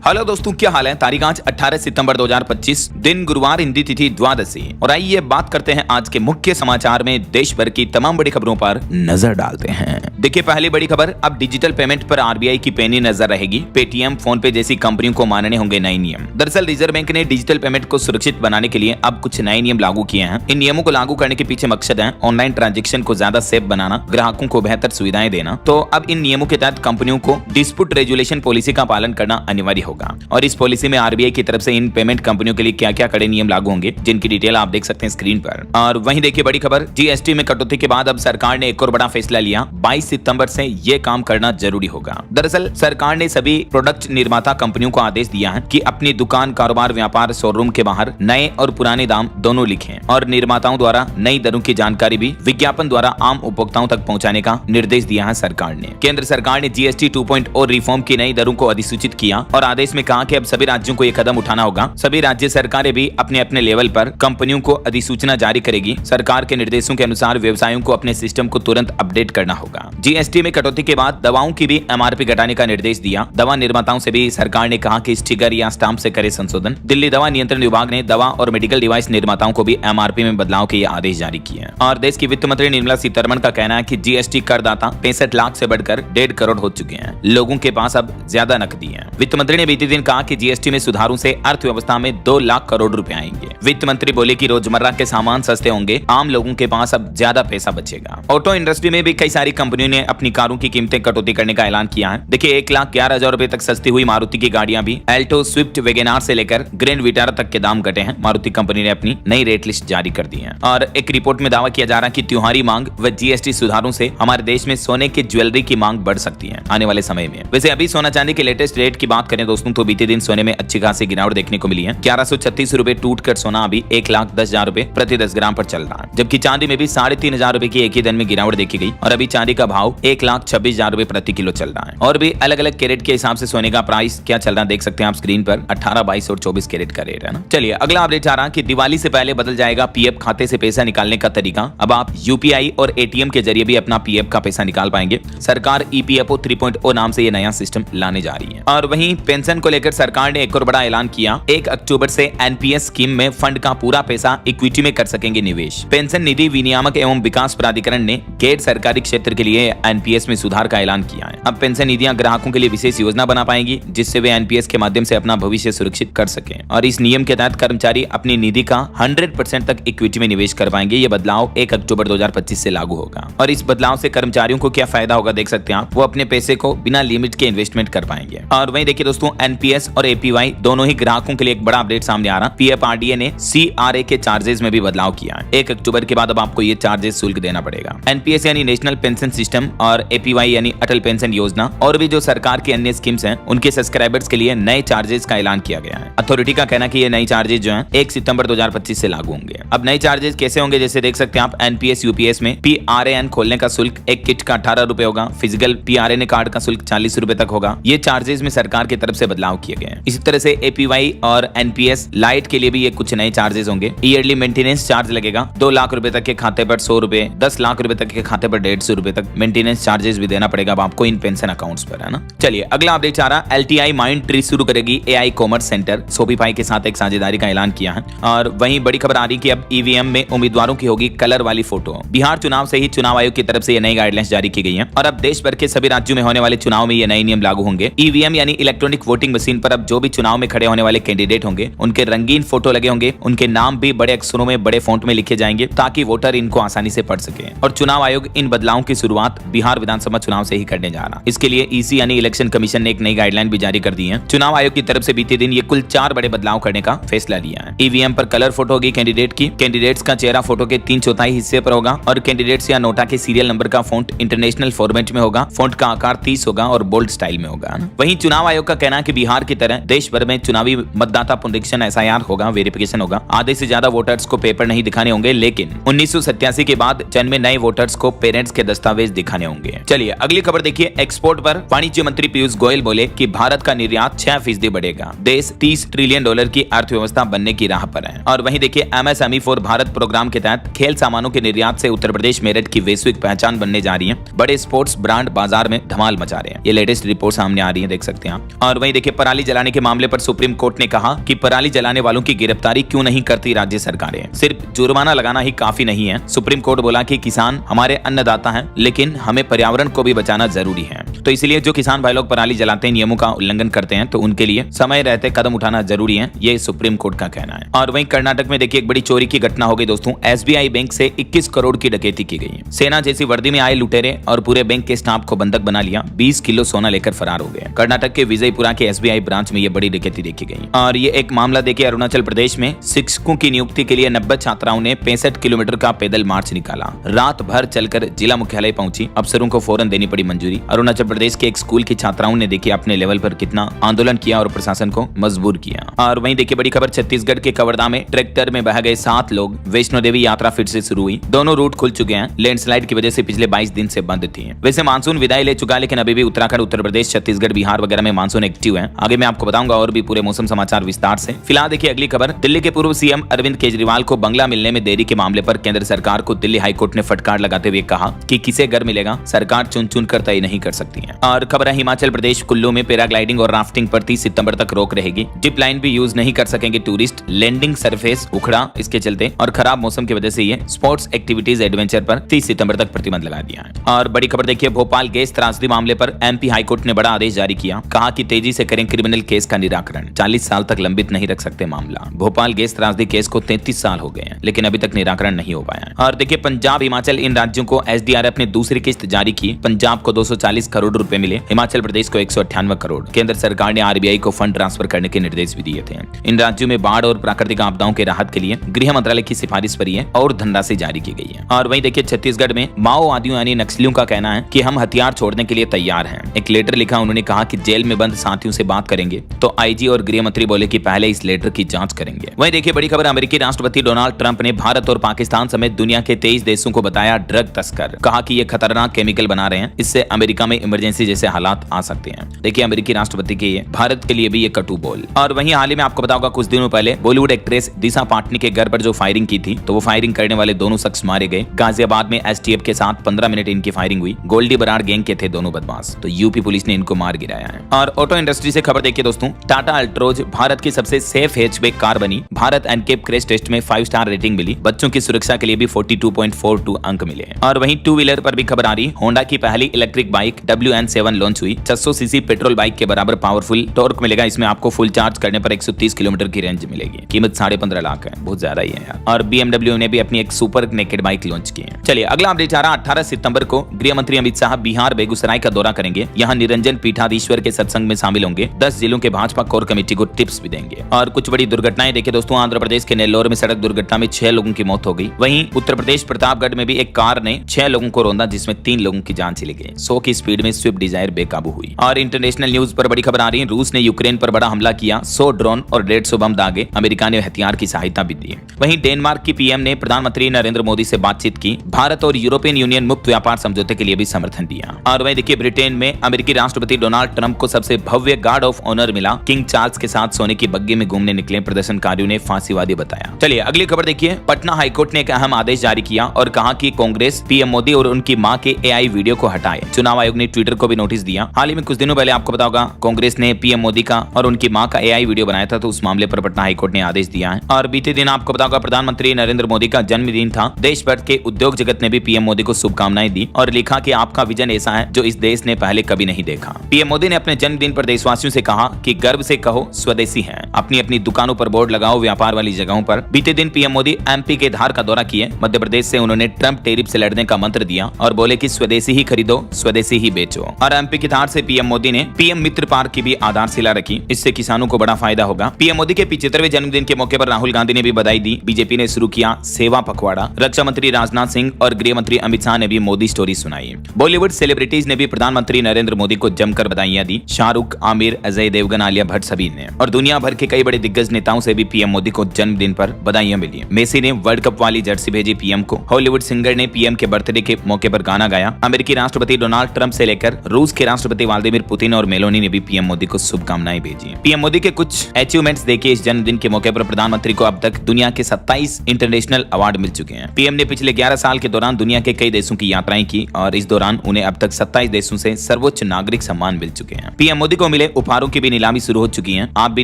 Hello दोस्तों, क्या हाल है। तारीख आज 18 सितंबर 2025, दिन गुरुवार, हिंदी तिथि द्वादशी। और आइए बात करते हैं आज के मुख्य समाचार में देश भर की तमाम बड़ी खबरों पर नजर डालते हैं। देखिए, पहली बड़ी खबर, अब डिजिटल पेमेंट पर आरबीआई की पैनी नजर रहेगी। पेटीएम, फोन पे जैसी कंपनियों को मानने होंगे नए नियम। दरअसल रिजर्व बैंक ने डिजिटल पेमेंट को सुरक्षित बनाने के लिए अब कुछ नए नियम लागू किए हैं। इन नियमों को लागू करने के पीछे मकसद है ऑनलाइन ट्रांजेक्शन को ज्यादा सेफ बनाना, ग्राहकों को बेहतर सुविधाएं देना। तो अब इन नियमों के तहत कंपनियों को डिस्प्यूट रेजुलेशन पॉलिसी का पालन करना अनिवार्य होगा। और इस पॉलिसी में आरबीआई की तरफ से इन पेमेंट कंपनियों के लिए क्या क्या कड़े नियम लागू होंगे, जिनकी डिटेल आप देख सकते हैं स्क्रीन पर। और वहीं देखिए बड़ी खबर, जीएसटी में कटौती के बाद अब सरकार ने एक और बड़ा फैसला लिया। 22 सितंबर से ये काम करना जरूरी होगा। दरअसल सरकार ने सभी प्रोडक्ट निर्माता कंपनियों को आदेश दिया है कि अपनी दुकान, कारोबार, व्यापार, शोरूम के बाहर नए और पुराने दाम दोनों लिखें और निर्माताओं द्वारा नई दरों की जानकारी भी विज्ञापन द्वारा आम उपभोक्ताओं तक पहुंचाने का निर्देश दिया है सरकार ने। केंद्र सरकार ने जीएसटी 2.0 रिफॉर्म की नई दरों को अधिसूचित किया और आदेश में कहा कि अब सभी राज्यों को ये कदम उठाना होगा। सभी राज्य सरकारें भी अपने अपने लेवल पर कंपनियों को अधिसूचना जारी करेगी। सरकार के निर्देशों के अनुसार व्यवसायों को अपने सिस्टम को तुरंत अपडेट करना होगा। जीएसटी में कटौती के बाद दवाओं की भी एमआरपी घटाने का निर्देश दिया। दवा निर्माताओं से भी सरकार ने कहा कि स्टिकर या स्टाम्प से करे संशोधन। दिल्ली दवा नियंत्रण विभाग ने दवा और मेडिकल डिवाइस निर्माताओं को भी एमआरपी में बदलाव के आदेश जारी किए। और देश की वित्त मंत्री निर्मला सीतारमण का कहना है कि जीएसटी करदाता 65 लाख से बढ़कर 1.5 करोड़ हो चुके हैं। लोगों के पास अब ज्यादा नकदी है। वित्त मंत्री ने बीते दिन कहा कि जीएसटी में सुधारों से अर्थव्यवस्था में 2 लाख करोड़ रुपए आएंगे। वित्त मंत्री बोले कि रोजमर्रा के सामान सस्ते होंगे, आम लोगों के पास अब ज्यादा पैसा बचेगा। ऑटो इंडस्ट्री में भी कई सारी कंपनियों ने अपनी कारों की कीमतें कटौती करने का ऐलान किया है। देखिए, 1,11,000 रुपए तक सस्ती हुई मारुति की गाड़ियां भी एल्टो, स्विफ्ट, वेगेनार से लेकर ग्रैंड विटारा तक के दाम घटे हैं। मारुति कंपनी ने अपनी नई रेट लिस्ट जारी कर दी है। और एक रिपोर्ट में दावा किया जा रहा है कि त्योहारी मांग व जीएसटी सुधारों से हमारे देश में सोने की ज्वेलरी की मांग बढ़ सकती है आने वाले समय में। वैसे अभी सोना चांदी के लेटेस्ट रेट की बात करें दोस्तों, तो बीते दिन सोने में अच्छी खासी गिरावट देखने को मिली है। 1136 रुपए टूट कर सोना अभी 1,10,000 रुपए प्रति 10 ग्राम पर चल रहा है। जबकि चांदी में भी 3,500 रुपए की एक ही दिन में गिरावट देखी गई और अभी चांदी का भाव 1,26,000 रुपए प्रति किलो चल रहा है। और भी अलग अलग कैरेट के हिसाब से सोने का प्राइस क्या चल रहा है देख सकते हैं आप स्क्रीन पर। 18, 22 और 24 कैरेट का रेट है ना। चलिए अगला अपडेट आ रहा है कि दिवाली से पहले बदल जाएगा पीएफ खाते से पैसा निकालने का तरीका। अब आप यूपीआई और एटीएम के जरिए भी अपना पीएफ का पैसा निकाल पाएंगे। सरकार ईपीएफओ 3.0 नाम से ये नया सिस्टम लाने जा रही है। और वहीं पेंशन को लेकर सरकार ने एक और बड़ा ऐलान किया। 1 अक्टूबर से एनपीएस स्कीम में फंड का पूरा पैसा इक्विटी में कर सकेंगे निवेश। पेंशन निधि विनियामक एवं विकास प्राधिकरण ने गैर सरकारी क्षेत्र के लिए एनपीएस में सुधार का ऐलान किया है। अब पेंशन निधियां ग्राहकों के लिए विशेष योजना बना पाएंगी, जिससे वे एनपीएस के माध्यम से अपना भविष्य सुरक्षित कर सकें। और इस नियम के तहत कर्मचारी अपनी निधि का 100% तक इक्विटी में निवेश कर पाएंगे। ये बदलाव 1 अक्टूबर 2025 से लागू होगा। और इस बदलाव से कर्मचारियों को क्या फायदा होगा देख सकते हैं आप। वो अपने पैसे को बिना लिमिट के इन्वेस्टमेंट कर पाएंगे। और वहीं देखिए दोस्तों, एनपीएस और एपीवाई दोनों ही ग्राहकों के लिए एक बड़ा अपडेट सामने आ रहा। पीएफआरडीए ने सीआरए के चार्जेस में भी बदलाव किया है। 1 अक्टूबर के बाद अब आपको ये चार्जेस शुल्क देना पड़ेगा। एनपीएस यानी नेशनल पेंशन सिस्टम और एपीवाई यानी अटल पेंशन योजना और भी जो सरकार की अन्य स्कीम्स हैं, उनके सब्सक्राइबर्स के लिए नए चार्जेस का ऐलान किया गया है। अथॉरिटी का कहना है कि ये नए चार्जेस जो हैं 1 सितंबर 2025 से लागू होंगे। अब नए चार्जेस कैसे होंगे, जैसे देख सकते हैं आप। एनपीएस यूपीएस में पीआरएएन खोलने का शुल्क एक किट का 18 रुपए होगा। फिजिकल पीआरएन कार्ड का शुल्क 40 रुपए तक होगा। ये चार्जेस में सरकार की तरफ से बदलाव किए गए हैं। इसी तरह से एपीवाई और एनपीएस लाइट के लिए भी ये कुछ नए चार्जेस होंगे। ईयरली मेंटेनेंस चार्ज लगेगा। 2 लाख रुपए तक के खाते पर 100 रुपए, 10 लाख रुपए तक के खाते पर 150 रुपए तक मेंटेनेंस चार्जेस भी देना पड़ेगा अब आपको इन पेंशन अकाउंट्स पर, है ना। चलिए अगला अपडेट आ रहा। एलटीआई माइंड ट्री शुरू करेगी एआई कॉमर्स सेंटर। शॉपिफाई के साथ एक साझेदारी का ऐलान किया है। और वहीं बड़ी खबर आ रही कि अब ईवीएम में उम्मीदवारों की होगी कलर वाली फोटो। बिहार चुनाव से ही चुनाव आयोग की तरफ से ये नई गाइडलाइंस जारी की गई है। और अब देश भर के सभी राज्यों में होने वाले चुनाव में ये नए नियम लागू होंगे। ईवीएम यानी इलेक्ट्रॉनिक वोटिंग मशीन पर अब जो भी चुनाव में खड़े होने वाले कैंडिडेट होंगे, उनके रंगीन फोटो लगे होंगे। उनके नाम भी बड़े अक्षरों में बड़े फॉन्ट में लिखे जाएंगे ताकि वोटर इनको आसानी से पढ़ सके। और चुनाव आयोग इन बदलावों की शुरुआत बिहार विधानसभा चुनाव से ही करने जा रहा। इसके लिए ईसी यानी इलेक्शन कमीशन ने एक नई गाइडलाइन भी जारी कर दी है। चुनाव आयोग की तरफ से बीते दिन ये कुल 4 बड़े बदलाव करने का फैसला लिया है। ईवीएम पर कलर फोटो होगी कैंडिडेट की। कैंडिडेट्स का चेहरा फोटो के 3/4 हिस्से पर होगा और कैंडिडेट्स या नोटा के सीरियल नंबर का फॉन्ट इंटरनेशनल फॉर्मेट में होगा। फॉन्ट का आकार 30 होगा और बोल्ड स्टाइल में होगा। वहीं चुनाव आयोग का कहना है कि बिहार की तरह देश भर में चुनावी मतदाता पुनरीक्षण एसआईआर होगा, वेरिफिकेशन होगा। आधे से ज्यादा वोटर्स को पेपर नहीं दिखाने होंगे, लेकिन 1987 के बाद जन्मे नए वोटर्स को पेरेंट्स के दस्तावेज दिखाने होंगे। चलिए अगली खबर देखिए। एक्सपोर्ट पर वाणिज्य मंत्री पीयूष गोयल बोले कि भारत का निर्यात 6% बढ़ेगा। देश $30 ट्रिलियन की अर्थव्यवस्था बनने की राह पर है। और वहीं देखिए MSME फॉर भारत प्रोग्राम के तहत खेल सामानों के निर्यात से उत्तर प्रदेश मेरठ की वैश्विक पहचान बनने जा रही है। बड़े स्पोर्ट्स ब्रांड बाजार में धमाल मचा रहे हैं। ये लेटेस्ट रिपोर्ट सामने आ रही है, देख सकते हैं आप। और वहीं देखिए पराली जलाने के मामले पर सुप्रीम कोर्ट ने कहा कि पराली जलाने वालों की गिरफ्तारी क्यों नहीं करती राज्य सरकारें, सिर्फ जुर्माना लगाना ही काफी नहीं है। सुप्रीम कोर्ट बोला कि किसान हमारे अन्नदाता हैं, लेकिन हमें पर्यावरण को भी बचाना जरूरी है। तो इसलिए जो किसान भाई लोग पराली जलाते हैं, नियमों का उल्लंघन करते हैं, तो उनके लिए समय रहते कदम उठाना जरूरी है, ये सुप्रीम कोर्ट का कहना है। और वहीं कर्नाटक में देखिए एक बड़ी चोरी की घटना हो गई दोस्तों। SBI बैंक से 21 करोड़ की डकैती की गई। सेना जैसी वर्दी में आए लुटेरे और पूरे बैंक के स्टाफ को बंधक बना लिया। 20 किलो सोना लेकर फरार हो गए। कर्नाटक के विजयपुरा के SBI ब्रांच में ये बड़ी डकैती देखी गई। और ये एक मामला देखिए अरुणाचल प्रदेश में शिक्षकों की नियुक्ति के लिए 90 छात्राओं ने 65 किलोमीटर का पैदल मार्च निकाला। रात भर चलकर जिला मुख्यालय पहुंची। अफसरों को फौरन देनी पड़ी मंजूरी। अरुणाचल प्रदेश के एक स्कूल की छात्राओं ने देखिए अपने लेवल पर कितना आंदोलन किया और प्रशासन को मजबूर किया। और वहीं देखिए बड़ी खबर, छत्तीसगढ़ के कवर्धा में ट्रैक्टर में बह गए 7 लोग। वैष्णो देवी यात्रा फिर से शुरू हुई। दोनों रूट खुल चुके हैं। लैंडस्लाइड की वजह से पिछले 22 दिन से बंद थी। वैसे मानसून विदाई ले चुका, लेकिन अभी भी उत्तराखंड, उत्तर प्रदेश, छत्तीसगढ़, बिहार वगैरह में मानसून एक्टिव है। आगे मैं आपको बताऊंगा और भी पूरे मौसम समाचार विस्तार से। फिलहाल देखिए अगली खबर, दिल्ली के पूर्व CM अरविंद केजरीवाल को बंगला मिलने में देरी के मामले पर केंद्र सरकार को दिल्ली हाईकोर्ट ने फटकार लगाते हुए कहा कि किसे घर मिलेगा, सरकार चुन चुन कर तय नहीं कर सकती है। और खबर है हिमाचल प्रदेश कुल्लू में पैराग्लाइडिंग और राफ्टिंग पर 30 सितंबर तक रोक रहेगी। जिप लाइन भी यूज नहीं कर सकेंगे टूरिस्ट। लैंडिंग सरफेस उखड़ा इसके चलते और खराब मौसम की वजह से ये स्पोर्ट्स एक्टिविटीज एडवेंचर पर 30 सितंबर तक प्रतिबंध लगा दिया है। और बड़ी खबर देखिए, भोपाल गैस त्रासदी मामले पर MP हाईकोर्ट ने बड़ा आदेश जारी किया। कहा कि तेजी से करें क्रिमिनल केस का निराकरण। 40 साल तक लंबित नहीं रख सकते मामला। भोपाल गैस त्रासदी केस को 33 साल हो गए हैं, लेकिन अभी तक निराकरण नहीं हो पाया है। और देखिए पंजाब, हिमाचल इन राज्यों को SDRF ने दूसरी किस्त जारी की। पंजाब को 240 करोड़ रुपए मिले, हिमाचल प्रदेश को 198 करोड़। केंद्र सरकार ने RBI को फंड ट्रांसफर करने के निर्देश भी दिए थे। इन राज्यों में बाढ़ और प्राकृतिक आपदाओं के राहत के लिए गृह मंत्रालय की सिफारिश पर है और धनराशि जारी की गई है। और वहीं देखिए छत्तीसगढ़ में माओवादियों यानी नक्सलियों का कहना है कि हम हथियार छोड़ने के लिए तैयार हैं। एक लेटर लिखा, उन्होंने कहा कि जेल में बंद साथियों से बात करेंगे। तो IG और गृह मंत्री बोले कि पहले इस लेटर की जांच करेंगे। वहीं देखिए बड़ी खबर, अमेरिकी राष्ट्रपति डोनाल्ड ट्रंप ने भारत और पाकिस्तान समेत दुनिया के 23 देशों को बताया ड्रग तस्कर। कहा कि ये खतरनाक केमिकल बना रहे हैं, इससे अमेरिका में इमरजेंसी जैसे हालात आ सकते हैं। देखिए अमेरिकी राष्ट्रपति के ये भारत के लिए भी ये कटु बोल। और वहीं हाल ही में आपको बताऊंगा, कुछ दिनों पहले बॉलीवुड एक्ट्रेस दिशा पाटनी के घर पर जो फायरिंग की थी, तो वो फायरिंग करने वाले दोनों शख्स मारे गए। गाजियाबाद में STF के साथ 15 मिनट इनकी फायरिंग हुई। गोल्डी बराड़ गैंग के थे दोनों बदमाश, तो यूपी पुलिस ने इनको मार गिराया है। और ऑटो इंडस्ट्री से खबर देखिए दोस्तों, टाटा अल्ट्रोज भारत की सबसे सेफ हैचबैक कार बनी। भारत एनकेप क्रैश टेस्ट में 5 स्टार रेटिंग मिली। बच्चों की सुरक्षा के लिए भी 42.42 अंक मिले। और वहीं 2 व्हीलर पर भी खबर आ रही, होंडा की पहली इलेक्ट्रिक बाइक WN7 लॉन्च हुई। 600 सीसी पेट्रोल बाइक के बराबर पावरफुल टॉर्क मिलेगा। इसमें आपको फुल चार्ज करने पर 130 किलोमीटर की रेंज मिलेगी। कीमत 15.5 लाख है, बहुत ज्यादा ही है यार। और BMW ने भी अपनी एक सुपर नेकेड बाइक लॉन्च की है। चलिए अगला अपडेट आ रहा, 18 सितंबर को गृह मंत्री अमित शाह बिहार बेगूसराय का दौरा करेंगे। यहाँ निरंजन पीठाधीश्वर के सत्संग में शामिल होंगे। 10 जिलों के भाजपा कोर कमेटी को टिप्स भी देंगे। और कुछ बड़ी दुर्घटनाएं देखिए दोस्तों, आंध्र प्रदेश के नेल्लोर में सड़क दुर्घटना में 6 लोगों की मौत हो गई। वहीं उत्तर प्रदेश प्रतापगढ़ में भी एक कार ने 6 लोगों को रौंदा, जिसमें 3 लोगों की जान चली गई। 100 की स्पीड में स्विफ्ट डिजायर बेकाबू हुई। और इंटरनेशनल न्यूज पर बड़ी खबर आ रही है, रूस ने यूक्रेन पर बड़ा हमला किया। 100 ड्रोन और 150 बम दागे। अमेरिका ने हथियार की सहायता भी दी। वहीं डेनमार्क की PM ने प्रधानमंत्री नरेंद्र मोदी से बातचीत की। भारत और यूरोपियन यूनियन मुक्त व्यापार समझौते के लिए भी समर्थन दिया। और वहीं देखिए ब्रिटेन में अमेरिकी राष्ट्रपति डोनाल्ड ट्रंप को सबसे भव्य गार्ड ऑफ ऑनर मिला। किंग चार्ल्स के साथ सोने की बग्गी में घूमने निकले प्रदर्शनकारियों ने फांसीवादी बताया। चलिए अगली खबर देखिए, पटना हाईकोर्ट ने एक अहम आदेश जारी किया और कहा कि कांग्रेस PM मोदी और उनकी मां के AI वीडियो को हटाए। चुनाव आयोग ने ट्विटर को भी नोटिस दिया। हाल ही में कुछ दिनों पहले आपको बताओगा, कांग्रेस ने PM मोदी का और उनकी मां का AI वीडियो बनाया था, तो उस मामले पर पटना हाईकोर्ट ने आदेश दिया है। और बीते दिन आपको बताओगा, प्रधानमंत्री नरेंद्र मोदी का जन्मदिन था। देश भर के उद्योग जगत ने भी PM मोदी को शुभकामनाएं दी और लिखा कि आपका विजन ऐसा है जो इस देश ने पहले कभी नहीं देखा। PM मोदी ने अपने जन्मदिन पर देशवासियों से कहा कि गर्व से कहो स्वदेशी है। अपनी अपनी दुकानों पर बोर्ड लगाओ, व्यापार वाली जगहों पर। बीते दिन PM मोदी MP के धार का दौरा किए। मध्य प्रदेश से उन्होंने ट्रंप टैरिफ से लड़ने का मंत्र दिया और बोले कि स्वदेशी ही खरीदो, स्वदेशी ही बेचो। और MP की धार से PM मोदी ने PM मित्र पार्क की भी आधारशिला रखी। इससे किसानों को बड़ा फायदा होगा। PM मोदी के 75वें जन्मदिन के मौके पर राहुल गांधी ने भी बधाई दी। बीजेपी ने शुरू किया सेवा पखवाड़ा। रक्षा मंत्री राजनाथ सिंह और गृह मंत्री अमित शाह ने भी मोदी स्टोरी सुनाई। बॉलीवुड सेलिब्रिटीज ने भी प्रधानमंत्री नरेंद्र मोदी को जमकर बधाइयां दी। शाहरुख, आमिर, अजय देवगन, आलिया भट्ट सभी ने। और दुनिया भर के कई बड़े दिग्गज नेताओं से भी PM मोदी को जन्मदिन पर बधाइयां मिली। मेसी ने वर्ल्ड कप वाली जर्सी भेजी PM को। हॉलीवुड सिंगर ने PM के बर्थडे के मौके पर गाना गाया। अमेरिकी राष्ट्रपति डोनाल्ड ट्रंप से लेकर रूस के राष्ट्रपति व्लादिमीर पुतिन और मेलोनी ने भी पीएम मोदी को शुभकामनाएं भेजी। पीएम मोदी के कुछ अचीवमेंट्स देखिए। इस जन्मदिन के मौके पर प्रधानमंत्री को अब तक दुनिया के 27 इंटरनेशनल अवार्ड मिल चुके हैं। पीएम ने पिछले 11 साल के दौरान दुनिया के कई देशों की यात्राएं की और इस दौरान उन्हें अब तक 27 देशों से सर्वोच्च नागरिक सम्मान मिल चुके हैं। पीएम मोदी को मिले उपहारों की भी नीलामी शुरू हो चुकी है। आप भी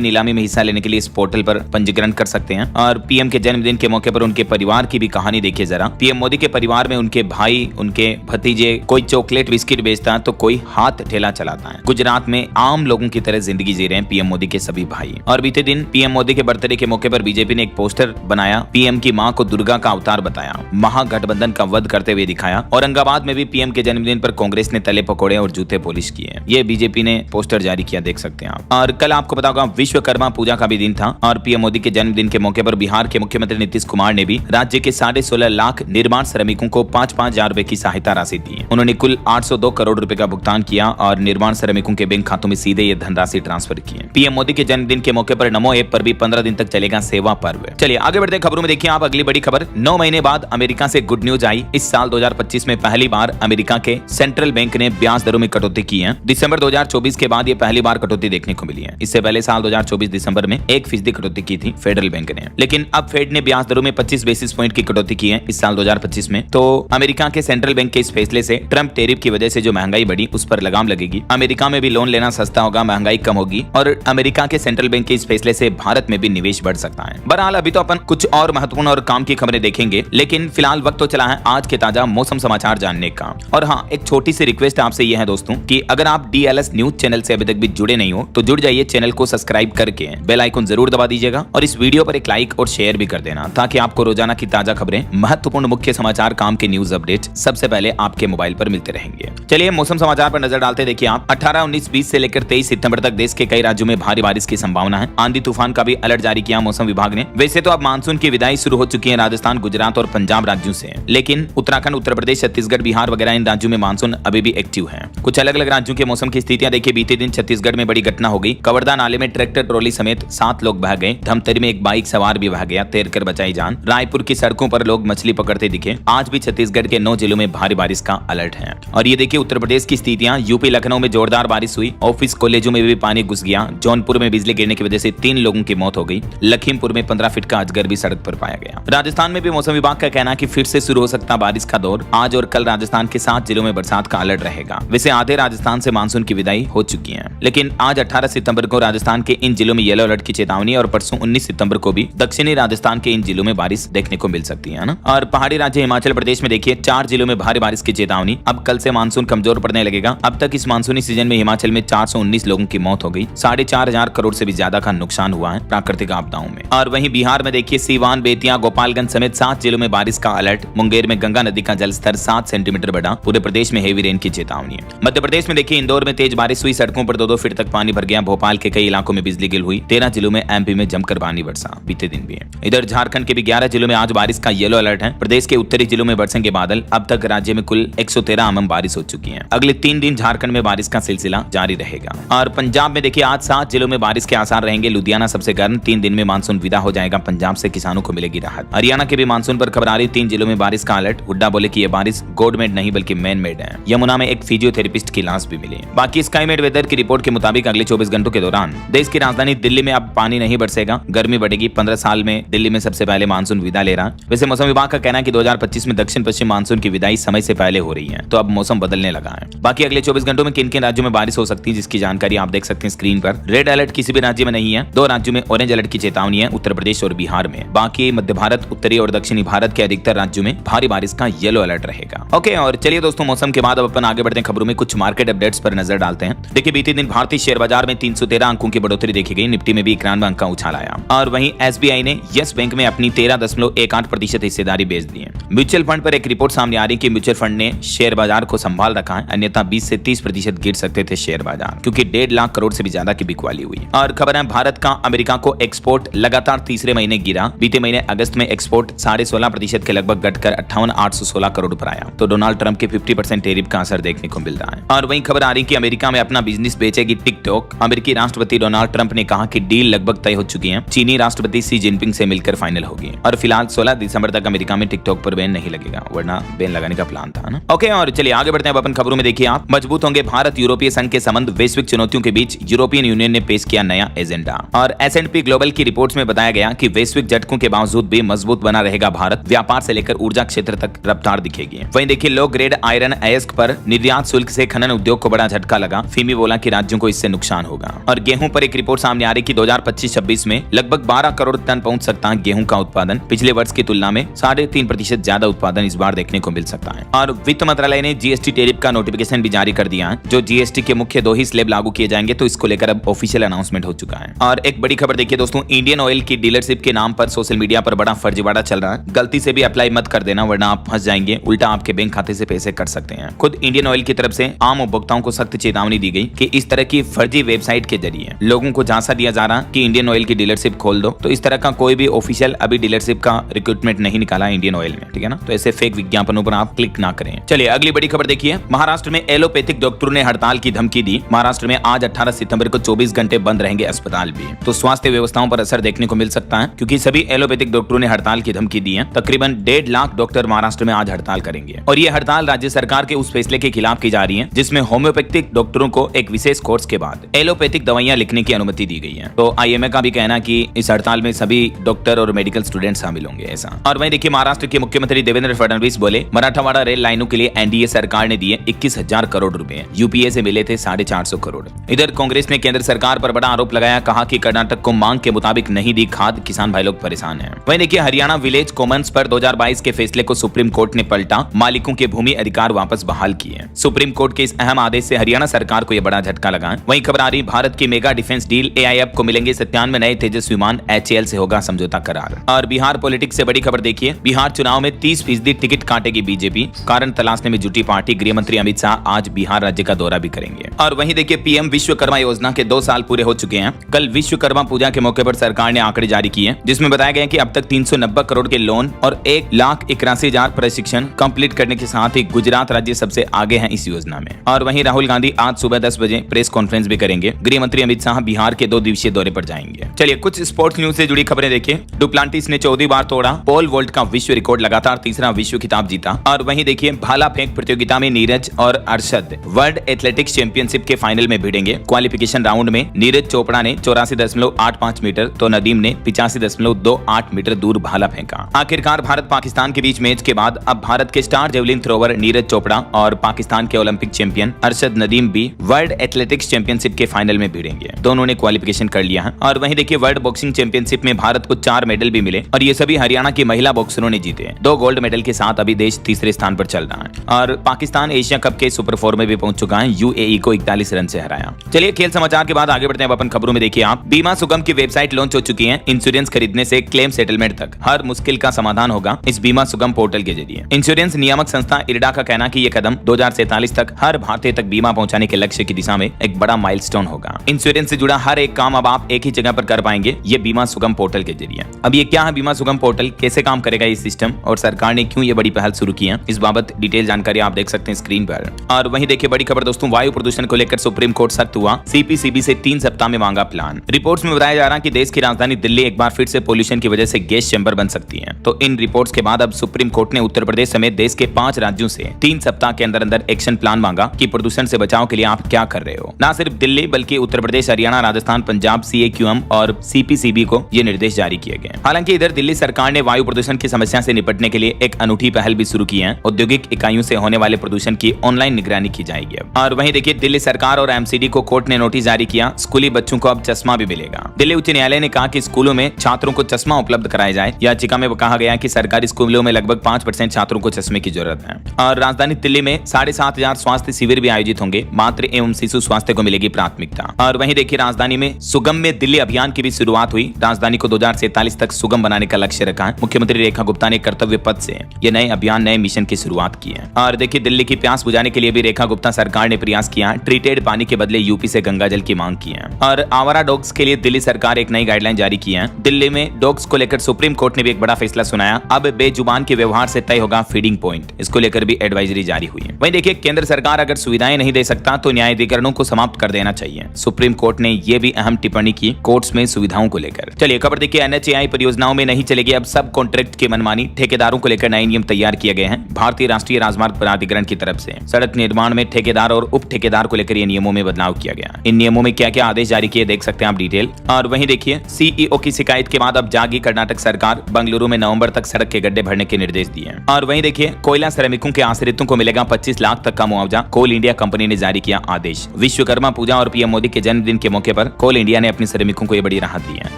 नीलामी में हिस्सा लेने के लिए इस पोर्टल पर पंजीकरण कर सकते हैं। और पीएम के जन्मदिन के मौके पर उनके परिवार की भी कहानी देखिए जरा। पीएम मोदी के परिवार में उनके भाई, उनके भतीजे, कोई चॉकलेट बिस्किट बेचता है तो कोई हाथ ठेला चलाता है। गुजरात में आम लोगों की तरह जिंदगी जी रहे हैं पीएम मोदी के सभी भाई। और बीते दिन पीएम मोदी के बर्थडे के मौके पर बीजेपी ने एक पोस्टर बनाया। पीएम की मां को दुर्गा का अवतार बताया, महागठबंधन का वध करते हुए दिखाया। औरंगाबाद में भी पीएम के जन्मदिन पर कांग्रेस ने तले पकौड़े और जूते पॉलिश किए। ये बीजेपी ने पोस्टर जारी किया, देख सकते हैं आप। और कल आपको बताऊंगा विश्वकर्मा पूजा का भी दिन था और पीएम मोदी के जन्मदिन के मौके पर बिहार के मुख्यमंत्री नीतीश कुमार ने भी राज्य के 16.5 लाख निर्माण श्रमिकों को 5-5 हजार रुपए की सहायता राशि दी। उन्होंने कुल 802 करोड़ रुपए का भुगतान किया और निर्माण श्रमिकों के बैंक खातों में सीधे ये धनराशि ट्रांसफर की। पीएम मोदी के जन्मदिन के मौके पर नमो ऐप पर भी 15 दिन तक चलेगा सेवा पर्व। चलिए आगे बढ़ते हैं खबरों में। देखिए आप अगली बड़ी खबर। 9 महीने बाद अमेरिका से गुड न्यूज आई। इस साल 2025 में पहली बार अमेरिका के सेंट्रल बैंक ने ब्याज दरों में कटौती की है। दिसंबर 2024 के बाद ये पहली बार कटौती देखने को मिली है। इससे पहले साल 2024 दिसंबर में 1% कटौती की थी फेडरल बैंक ने, लेकिन अब फेड ने ब्याज दरों में 25 बेसिस पॉइंट की कटौती की है इस साल 2025 में। तो अमेरिका के सेंट्रल बैंक के इस फैसले से ट्रंप टैरिफ की वजह से जो महंगाई बढ़ी उस पर लगाम लगेगी। अमेरिका में भी लोन लेना सस्ता होगा, महंगाई कम होगी और अमेरिका के सेंट्रल बैंक के इस फैसले से भारत में भी निवेश बढ़ सकता है। बहरहाल अभी तो अपन कुछ और महत्वपूर्ण और काम की खबरें देखेंगे, लेकिन फिलहाल वक्त तो चला है आज के ताजा मौसम समाचार जानने का। और हाँ, एक छोटी सी रिक्वेस्ट आपसे यह है दोस्तों कि अगर आप DLS न्यूज चैनल से अभी तक भी जुड़े नहीं हो तो जुड़ जाइए, चैनल को सब्सक्राइब करके बेल आइकन जरूर दबा दीजिएगा और इस वीडियो पर एक लाइक और शेयर भी कर देना ताकि आपको रोजाना की ताजा खबरें, महत्वपूर्ण मुख्य समाचार, काम के न्यूज अपडेट सबसे पहले आपके मोबाइल पर मिलते रहेंगे। चलिए मौसम समाचार पर नजर डालते। देखिए आप 18, 19, 20 से लेकर 23 सितंबर तक देश के कई राज्यों में भारी बारिश की संभावना है। आंधी तूफान का भी अलर्ट जारी किया मौसम विभाग ने। वैसे तो अब मानसून की विदाई शुरू हो चुकी है राजस्थान, गुजरात और पंजाब राज्यों से, लेकिन उत्तराखंड, उत्तर प्रदेश, छत्तीसगढ़, बिहार वगैरह इन राज्यों में मानसून अभी भी एक्टिव है। कुछ अलग अलग राज्यों के मौसम की स्थितियां देखिए। बीते दिन छत्तीसगढ़ में बड़ी घटना हो गई। कवर्धा नाले में ट्रैक्टर ट्रॉली समेत 7 लोग बह गए। धमतरी में एक बाइक सवार भी बह गया, तैरकर बचाई जान। रायपुर की सड़कों पर लोग मछली पकड़ते दिखे। आज भी छत्तीसगढ़ के 9 जिलों में भारी बारिश का अलर्ट है। और ये देखिए उत्तर प्रदेश की स्थितियां। यूपी लखनऊ में जोरदार बारिश हुई। ऑफिस कॉलेजों में भी पानी घुस गया। जौनपुर में बिजली गिरने की वजह से 3 लोगों की मौत हो गई। लखीमपुर में 15 फीट का अजगर भी सड़क पर पाया गया। राजस्थान में भी मौसम विभाग का कहना है कि फिर से शुरू हो सकता बारिश का दौर। आज और कल राजस्थान के 7 जिलों में बरसात का अलर्ट रहेगा। वैसे आधे राजस्थान से मानसून की विदाई हो चुकी है, लेकिन आज 18 सितंबर को राजस्थान के इन जिलों में येलो अलर्ट की चेतावनी और परसों 19 सितंबर को भी दक्षिणी राजस्थान के इन जिलों में बारिश देखने को मिल सकती है ना। और पहाड़ी राज्य हिमाचल प्रदेश में देखिए 4 जिलों में भारी बारिश की चेतावनी। अब कल से मानसून कमजोर पड़ने लगेगा। अब तक इस मानसूनी सीजन में हिमाचल में 419 लोगों की मौत हो गई। 4,500 करोड़ से भी ज्यादा का नुकसान हुआ है प्राकृतिक आपदाओं में। और वहीं बिहार में देखिए सीवान, बेतिया, गोपालगंज समेत 7 जिलों में बारिश का अलर्ट। मुंगेर में गंगा नदी का जलस्तर 7 सेंटीमीटर बढ़ा। पूरे प्रदेश में हेवी रेन की चेतावनी है। मध्य प्रदेश में देखिए इंदौर में तेज बारिश हुई। सड़कों पर 2-2 फीट तक पानी भर गया। भोपाल के कई इलाकों में बिजली गिर हुई। 13 जिलों में MP में जमकर पानी बरसा बीते दिन भी है। इधर झारखंड के भी 11 जिलों में आज बारिश का येलो अलर्ट है। प्रदेश के उत्तरी जिलों में बरसेंगे बादल। अब तक राज्य में कुल 113 mm बारिश हो चुकी है। अगले 3 दिन झारखंड में बारिश का सिलसिला जारी रहेगा। और पंजाब में देखिए आज 7 जिलों में बारिश के आसार रहेंगे। लुधियाना सबसे गर्म। 3 दिन में मानसून विदा हो जाएगा। पंजाब से किसानों को मिलेगी राहत। हरियाणा के भी मानसून पर खबर आ रही। 3 जिलों में बारिश का अलर्ट। हुड्डा बोले कि यह बारिश गॉड मेड नहीं बल्कि मैन मेड है। यमुना में एक फिजियोथेरेपिस्ट की लाश भी मिली। बाकी स्काईमेड वेदर की रिपोर्ट के मुताबिक अगले 24 घंटों के दौरान देश की राजधानी दिल्ली में अब पानी नहीं बरसेगा। गर्मी बढ़ेगी। 15 साल में दिल्ली में सबसे पहले मानसून विदा ले रहा। वैसे मौसम विभाग का कहना है कि 2025 में दक्षिण पश्चिम मानसून की विदाई समय से पहले हो रही है, तो अब मौसम बदलने लगा है। बाकी अगले 24 घंटों में किन किन राज्यों में बारिश हो सकती है जिसकी जानकारी आप देख सकते हैं स्क्रीन पर। रेड अलर्ट किसी भी राज्य में नहीं है। 2 राज्यों में ऑरेंज अलर्ट की चेतावनी है, उत्तर प्रदेश और बिहार में। बाकी मध्य भारत, उत्तरी और दक्षिणी भारत के अधिकतर राज्यों में भारी बारिश का येलो अलर्ट रहेगा। ओके, और चलिए दोस्तों मौसम के बाद अब अपन आगे बढ़ते हैं खबरों में। कुछ मार्केट अपडेट्स पर नजर डालते हैं। देखिए बीते दिन भारतीय शेयर बाजार में 313 अंकों की बढ़ोतरी देखी गई। निफ्टी में भी 91 अंक का उछाल आया। और वहीं SBI ने यस बैंक में अपनी 13.18% हिस्सेदारी बेच दी है। म्यूचुअल फंड पर एक रिपोर्ट सामने आ रही है कि म्यूचुअल फंड ने शेयर बाजार को संभाल रखा है, अन्यथा 20 से 30% गिर सकते थे शेयर बाजार, क्योंकि 1.5 लाख करोड़ से भी ज्यादा की बिकवाली हुई। और खबर है भारत का अमेरिका को एक्सपोर्ट लगातार तीसरे महीने गिरा। बीते महीने अगस्त में एक्सपोर्ट 16.5% के लगभग घटकर 58,816 करोड़ पर आया। तो डोनाल्ड ट्रंप के 50% टैरिफ का असर देखने को मिल रहा है। और वहीं खबर आ रही कि अमेरिका में अपना बिजनेस बेचेगी टिकटॉक। अमेरिकी राष्ट्रपति डोनाल्ड ट्रंप ने कहा कि डील लगभग तय हो चुकी है। चीनी राष्ट्रपति शी जिनपिंग से मिलकर फाइनल होगी। और फिलहाल 16 दिसंबर तक अमेरिका में टिकटॉक पर बैन नहीं लगेगा, वरना बैन लगाने का प्लान प्लान था ना। ओके, और चलिए आगे बढ़ते हैं अपन खबरों में। देखिए आप, मजबूत होंगे भारत यूरोपीय संघ के संबंध, वैश्विक चुनौतियों के बीच यूरोपियन यूनियन ने पेश किया नया एजेंडा। और S&P ग्लोबल की रिपोर्ट्स में बताया गया कि वैश्विक झटकों के बावजूद भी मजबूत बना रहेगा भारत, व्यापार से लेकर ऊर्जा क्षेत्र तक रफ्तार दिखेगी। वहीं देखिए लो ग्रेड आयरन अयस्क पर निर्यात शुल्क से खनन उद्योग को बड़ा झटका लगा। FIMI बोला कि राज्यों को इससे नुकसान होगा। और गेहूं पर एक रिपोर्ट सामने आ रही कि 2025-26 में लगभग 12 करोड़ टन पहुंच सकता है गेहूं का उत्पादन, पिछले वर्ष की तुलना में 3.5% ज्यादा उत्पादन इस बार देखने को मिल सकता है। और वित्त मंत्रालय ने GST टैरिफ का नोटिफिकेशन भी जारी कर दिया है। जो GST के मुख्य 2 ही स्लैब लागू किए जाएंगे, तो इसको लेकर अब ऑफिशियल अनाउंसमेंट हो चुका है। और एक बड़ी खबर देखिए दोस्तों, इंडियन ऑयल की डीलरशिप के नाम पर सोशल मीडिया पर बड़ा फर्जीवाड़ा चल रहा है। गलती से भी अप्लाई मत कर देना, वरना आप फंस जाएंगे, उल्टा आपके बैंक खाते से पैसे कट सकते हैं। खुद इंडियन ऑयल की तरफ से आम उपभोक्ताओं को सख्त चेतावनी दी गई कि इस तरह की फर्जी वेबसाइट के जरिए लोगों को झांसा दिया जा रहा कि इंडियन ऑयल की डीलरशिप खोल दो। तो इस तरह का कोई भी ऑफिशियल अभी डीलरशिप का रिक्रूटमेंट नहीं निकाला इंडियन ऑयल में, ठीक है ना। तो ऐसे फेक विज्ञापनों पर आप क्लिक ना करें। चलिए अगली बड़ी खबर देखिए, महाराष्ट्र में एलोपैथिक डॉक्टरों ने हड़ताल की धमकी दी। महाराष्ट्र में आज 18 सितंबर को 24 घंटे बंद रहेंगे अस्पताल भी। तो स्वास्थ्य व्यवस्थाओं पर असर देखने को मिल सकता है, क्योंकि सभी एलोपैथिक डॉक्टरों ने हड़ताल की धमकी दी है। तकरीबन 1.5 लाख डॉक्टर महाराष्ट्र में आज हड़ताल करेंगे। और ये हड़ताल राज्य सरकार के उस फैसले के खिलाफ की जा रही है जिसमें होम्योपैथिक डॉक्टरों को एक विशेष कोर्स के बाद एलोपैथिक दवाइयां लिखने की अनुमति दी गई है। तो IMA का भी कहना कि इस हड़ताल में सभी डॉक्टर और मेडिकल स्टूडेंट शामिल होंगे ऐसा। और वहीं देखिए महाराष्ट्र के मुख्यमंत्री देवेंद्र फडणवीस बोले, मराठावाड़ा रेल लाइनों के लिए NDA सरकार ने दिए 21,000 करोड़ रुपए, UPA से मिले थे 450 करोड़। इधर कांग्रेस ने केंद्र सरकार पर बड़ा आरोप लगाया, कहा कि कर्नाटक को मांग के मुताबिक नहीं दी खाद, किसान भाई लोग परेशान हैं। वहीं देखिए हरियाणा विलेज कॉमन्स पर 2022 के फैसले को सुप्रीम कोर्ट ने पलटा, मालिकों के भूमि अधिकार वापस बहाल किए। सुप्रीम कोर्ट के इस अहम आदेश से हरियाणा सरकार को यह बड़ा झटका लगा। वहीं खबर आ रही, भारत की मेगा डिफेंस डील, AIF को मिलेंगे 97 नए तेजस विमान, HAL से होगा समझौता करार। और बिहार पॉलिटिक्स से बड़ी खबर देखिए, बिहार चुनाव में 30% टिकट काटेगी बीजेपी, कारण तलाशने में जुटी पार्टी। गृह मंत्री अमित शाह आज बिहार राज्य का दौरा भी करेंगे। और वहीं देखिए PM विश्वकर्मा योजना के 2 साल पूरे हो चुके हैं। कल विश्वकर्मा पूजा के मौके पर सरकार ने आंकड़े जारी किए, जिसमें बताया गया कि अब तक 390 करोड़ के लोन और 1,81,000 प्रशिक्षण कंप्लीट करने के साथ ही गुजरात राज्य सबसे आगे है इस योजना में। और वहीं राहुल गांधी आज सुबह 10 बजे प्रेस कॉन्फ्रेंस भी करेंगे। गृह मंत्री अमित शाह बिहार के 2 दिवसीय दौरे पर जाएंगे। चलिए कुछ स्पोर्ट्स न्यूज से जुड़ी खबरें देखिए। डुप्लांटिस ने 14वीं बार तोड़ा पोल वोल्ट का विश्व रिकॉर्ड, लगातार तीसरा विश्व खिताब जीता। और वहीं देखिए भाला फेंक प्रतियोगिता में नीरज और अरशद वर्ल्ड एथलेटिक्स चैंपियनशिप के फाइनल में भिड़ेंगे। क्वालिफिकेशन राउंड में नीरज चोपड़ा ने 84.85 मीटर तो नदीम ने 85.28 मीटर दूर भाला फेंका। आखिरकार भारत पाकिस्तान के बीच मैच के बाद अब भारत के star javelin thrower Neeraj Chopra और पाकिस्तान के ओलंपिक चैंपियन अरशद नदीम भी वर्ल्ड एथलेटिक्स चैंपियनशिप के फाइनल में भिड़ेंगे। दोनों ने क्वालिफिकेशन कर लिया है। और वहीं देखिए वर्ल्ड बॉक्सिंग चैंपियनशिप में भारत को 4 मेडल भी मिले और ये सभी हरियाणा की महिला बॉक्सरों ने जीते। 2 गोल्ड मेडल के साथ अभी देश तीसरे स्थान पर चल रहा है। और पाकिस्तान एशिया कप के सुपर 4 में भी पहुंच चुका है, UAE को 41 रन से हराया। चलिए खेल समाचार के बाद आगे बढ़ते हैं अपन खबरों में। देखिए आप, बीमा सुगम की वेबसाइट लॉन्च हो चुकी है। इंश्योरेंस खरीदने से क्लेम सेटलमेंट तक हर मुश्किल का समाधान होगा इस बीमा सुगम पोर्टल के जरिए। इंश्योरेंस नियामक संस्था IRDA का कहना कि यह कदम 2047 तक हर भारतीय तक बीमा पहुंचाने के लक्ष्य की दिशा में एक बड़ा माइलस्टोन होगा। इंश्योरेंस से जुड़ा हर एक काम अब आप एक ही जगह पर कर पाएंगे, ये बीमा सुगम पोर्टल के जरिए। अब ये क्या है बीमा सुगम पोर्टल, कैसे काम करेगा ये सिस्टम और सरकार ने क्यों ये बड़ी पहल शुरू की है, इस बाबत डिटेल जानकारी आप देख सकते हैं स्क्रीन पर। और वहीं देखिए बड़ी खबर दोस्तों, वायु प्रदूषण को लेकर सुप्रीम कोर्ट सख्त हुआ। CPCB से 3 सप्ताह में मांगा प्लान। रिपोर्ट्स में बताया जा रहा है कि देश की राजधानी दिल्ली एक बार फिर से पोल्यूशन की वजह से गैस चैम्बर बन सकती है। तो इन रिपोर्ट्स के बाद अब सुप्रीम कोर्ट ने उत्तर प्रदेश समेत देश के 5 राज्यों से 3 सप्ताह के अंदर अंदर एक्शन प्लान मांगा कि प्रदूषण से बचाव के लिए आप क्या कर रहे हो। न सिर्फ दिल्ली बल्कि उत्तर प्रदेश, हरियाणा, राजस्थान, पंजाब, CAQM और CPCB को ये निर्देश जारी किए गए। हालांकि इधर दिल्ली सरकार ने वायु प्रदूषण की समस्या से निपटने के लिए एक अनूठी पहल भी शुरू की है। औद्योगिक इकाइयों से होने वाले प्रदूषण की ऑनलाइन निगरानी की जाएगी। और वहीं देखिए दिल्ली सरकार और MCD को कोर्ट ने नोटिस जारी किया, स्कूली बच्चों को अब चश्मा भी मिलेगा। दिल्ली उच्च न्यायालय ने कहा कि स्कूलों में छात्रों को चश्मा उपलब्ध कराया जाए। याचिका में कहा गया कि सरकारी स्कूलों में लगभग 5% छात्रों को चश्मे की जरूरत है। और राजधानी दिल्ली में 7,500 स्वास्थ्य शिविर भी आयोजित होंगे। मातृ एवं शिशु स्वास्थ्य को मिलेगी प्राथमिकता। और वहीं देखिए राजधानी में सुगम्य दिल्ली अभियान की भी शुरुआत हुई। राजधानी को 2047 तक सुगम बनाने का लक्ष्य रखा है। मुख्यमंत्री रेखा गुप्ता ने कर्तव्य पथ से ये नए अभियान, नए मिशन की शुरुआत की है। और देखिए दिल्ली की प्यास बुझाने के लिए भी रेखा गुप्ता सरकार ने प्रयास किया। ट्रीटेड पानी के बदले यूपी से गंगा जल की मांग की है। और आवारा डॉग्स के लिए दिल्ली सरकार एक नई गाइडलाइन जारी की है। दिल्ली में डॉग्स को लेकर सुप्रीम कोर्ट ने भी एक बड़ा फैसला सुनाया। अब बेजुबान के व्यवहार से तय होगा फीडिंग पॉइंट, इसको लेकर भी एडवाइजरी जारी हुई है। वहीं देखिए केंद्र सरकार अगर सुविधाएं नहीं दे सकता तो न्यायाधिकरणों को समाप्त कर देना चाहिए। सुप्रीम कोर्ट ने यह भी अहम टिप्पणी की कोर्ट्स में सुविधाओं को लेकर। चलिए खबर देखिए, NHAI परियोजनाओं में नहीं चलेगी अब सब कॉन्ट्रैक्ट की मनमानी। ठेकेदारों को लेकर नए नियम तैयार किए गए हैं। भारतीय राष्ट्रीय राजमार्ग प्राधिकरण की तरफ से सड़क निर्माण में ठेकेदार और उप ठेकेदार को लेकर ये नियमों में बदलाव किया गया। इन नियमों में क्या क्या आदेश जारी किए देख सकते हैं आप डिटेल। और वहीं देखिए सीईओ की शिकायत के बाद अब जागी कर्नाटक सरकार, बंगलुरु में नवंबर तक सड़क के गड्ढे भरने के निर्देश दिए। और वहीं देखिए कोयला श्रमिकों के आश्रितों को मिलेगा 25 लाख तक का मुआवजा, कोल इंडिया कंपनी ने जारी किया आदेश। विश्वकर्मा पूजा और पीएम मोदी के जन्मदिन के मौके पर कोल इंडिया ने अपने श्रमिकों को यह बड़ी राहत दी है।